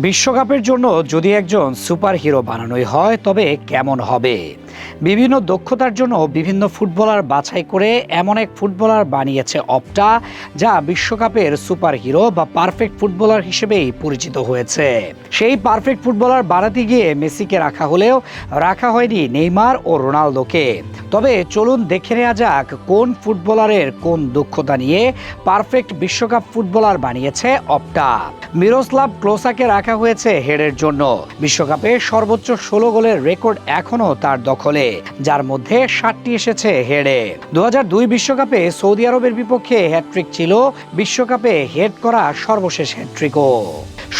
বিশ্বকাপের জন্য যদি একজন সুপার হিরো বানানোই হয় তবে কেমন হবে? বিভিন্ন দক্ষতার জন্য বিভিন্ন ফুটবলার বাছাই করে এমন এক ফুটবলার বানিয়েছে অপটা, যা বিশ্বকাপের সুপার হিরো বা পারফেক্ট ফুটবলার হিসেবেই পরিচিত হয়েছে। সেই পারফেক্ট ফুটবলার বানাতে গিয়ে মেসিকে রাখা হলেও রাখা হয়নি নেইমার ও রোনালদোকে। তবে চলুন দেখে নেওয়া যাক কোন ফুটবলারের কোন দক্ষতা নিয়ে পারফেক্ট বিশ্বকাপ ফুটবলার বানিয়েছে অপটা। মিরোস্লাভ ক্লোসাকে রাখা হয়েছে হেডের জন্য। বিশ্বকাপে সর্বোচ্চ 16 গোলের রেকর্ড এখনও তার দখলে, যার মধ্যে 7টি এসেছে হেডে। 2002 বিশ্বকাপে সৌদি আরবের বিপক্ষে হ্যাটট্রিক ছিল বিশ্বকাপে হেড করা সর্বশেষ হ্যাটট্রিকও।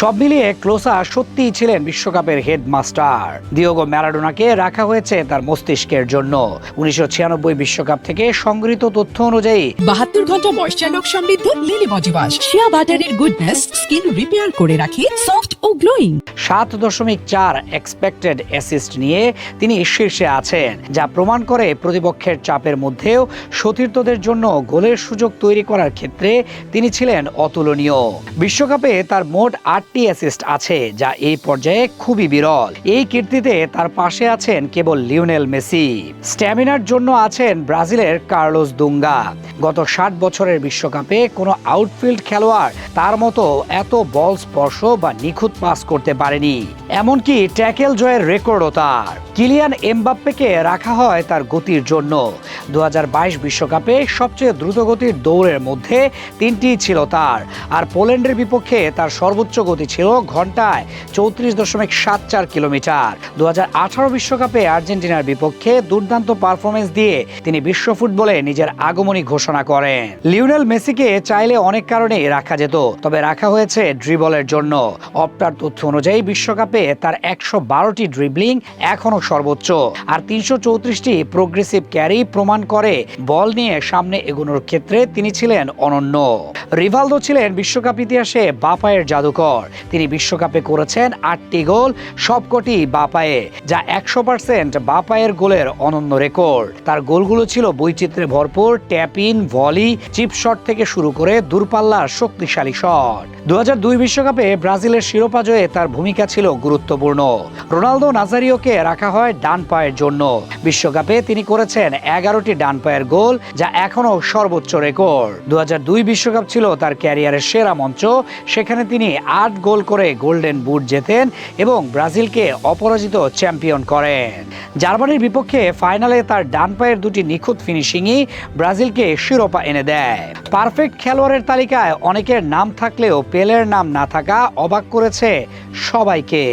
সব মিলিয়ে ক্লোসা সত্যিই ছিলেন বিশ্বকাপের হেডমাস্টার। দিয়েগো ম্যারাডোনাকে রাখা হয়েছে তার মস্তিষ্কের জন্য। 1996 বিশ্বকাপ থেকে সংগৃহীত তথ্য অনুযায়ী 72 ঘন্টা ময়েশ্চার লক সমৃদ্ধ লিলি বডি ওয়াশ শিয়া বাটারের গুডনেস স্কিন রিপেয়ার করে রাখে সফট ও গ্লোয়িং। 7.4 এক্সপেক্টেড অ্যাসিস্ট নিয়ে তিনি শীর্ষে আছেন, যা প্রমাণ করে প্রতিপক্ষের চাপের মধ্যেও সতীর্থদের জন্য গোলের সুযোগ তৈরি করার ক্ষেত্রে তিনি ছিলেন অতুলনীয়। বিশ্বকাপে তার মোট 8টি অ্যাসিস্ট আছে, যা এই পর্যায়ে খুবই বিরল। এই কীর্তিতে তার পাশে আছেন কেবল লিওনেল মেসি। স্ট্যামিনার জন্য আছেন ব্রাজিলের কার্লোস দুঙ্গা। গত 60 বছরের বিশ্বকাপে কোনো আউটফিল্ড খেলোয়াড় তার মতো এত বল স্পর্শ বা নিখুঁত পাস করতে পারেনি। এমনকি ট্যাকেল জয়ের রেকর্ডও তার। কিলিয়ান এমবাপ্পেকে রাখা হয় তার গতির জন্য। 2022 বিশ্বকাপে সবচেয়ে দ্রুতগতির দৌড়ের মধ্যে 3টি ছিল তার, আর পোল্যান্ডের বিপক্ষে তার সর্বোচ্চ গতি ছিল ঘন্টায় 34.74 কিলোমিটার। 2018 বিশ্বকাপে আর্জেন্টিনার বিপক্ষে দুর্দান্ত পারফরমেন্স দিয়ে তিনি বিশ্ব ফুটবলে নিজের আগমনী ঘোষণা করেন। লিওনেল মেসিকে চাইলে অনেক কারণেই রাখা যেত, তবে রাখা হয়েছে ড্রিবলের জন্য। অপটার তথ্য অনুযায়ী বিশ্বকাপে তার 112টি ড্রিবলিং এখনো সর্বোচ্চ, আর 334টি প্রোগ্রেসিভ ক্যারি প্রমাণ করে বল নিয়ে সামনে এগোনোর ক্ষেত্রে তিনি ছিলেন অনন্য। রিভালদো ছিলেন বিশ্বকাপ ইতিহাসে বাপায়ের জাদুকর। তিনি বিশ্বকাপে করেছেন 8টি গোল, সবকটি বাপায়ে, যা 100% বাপায়ের গোলের অনন্য রেকর্ড। তার গোলগুলো ছিল বৈচিত্র্যে ভরপুর, tap in, volley, chip shot থেকে শুরু করে দূরপাল্লার শক্তিশালী শট। 2002 বিশ্বকাপে ব্রাজিলের শিরোপা জয়ে তার ভূমিকা ছিল গুরুত্বপূর্ণ। রোনালদো নাজারিওকে রাখা হয় ডান পায়ের জন্য। বিশ্বকাপে তিনি করেছেন 11টি ডান পায়ের গোল, যা এখনো সর্বোচ্চ রেকর্ড। 2002 বিশ্বকাপ ছিল তার ক্যারিয়ারের সেরা মঞ্চ। সেখানে তিনি 8 গোল করে গোল্ডেন বুট জেতেন এবং ব্রাজিলকে অপরাজিত চ্যাম্পিয়ন করেন। জার্মানির বিপক্ষে ফাইনালে তার ডান পায়ের দুটি নিখুঁত ফিনিশিংই ব্রাজিলকে শিরোপা এনে দেয়। পারফেক্ট খেলোয়াড়ের তালিকায় অনেকের নাম থাকলেও পেলের নাম না থাকা অবাক করেছে সবাইকে।